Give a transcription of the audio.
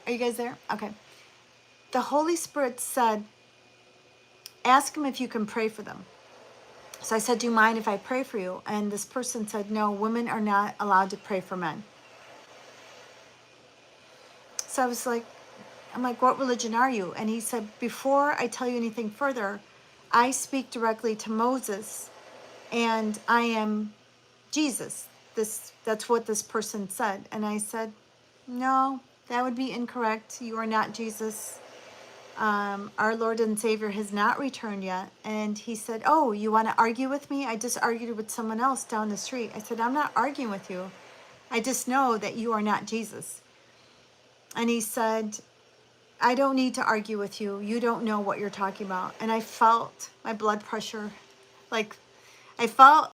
Are you guys there? Okay. The Holy Spirit said, ask him if you can pray for them. So I said, do you mind if I pray for you? And this person said, no, women are not allowed to pray for men. So I was like, I'm like, what religion are you? And he said, before I tell you anything further, I speak directly to Moses and I am Jesus. That's what this person said. And I said, no, that would be incorrect. You are not Jesus. Our Lord and Savior has not returned yet. And he said, oh, you want to argue with me? I just argued with someone else down the street. I said, I'm not arguing with you. I just know that you are not Jesus. And he said, I don't need to argue with you. You don't know what you're talking about. And I felt my blood pressure, like I felt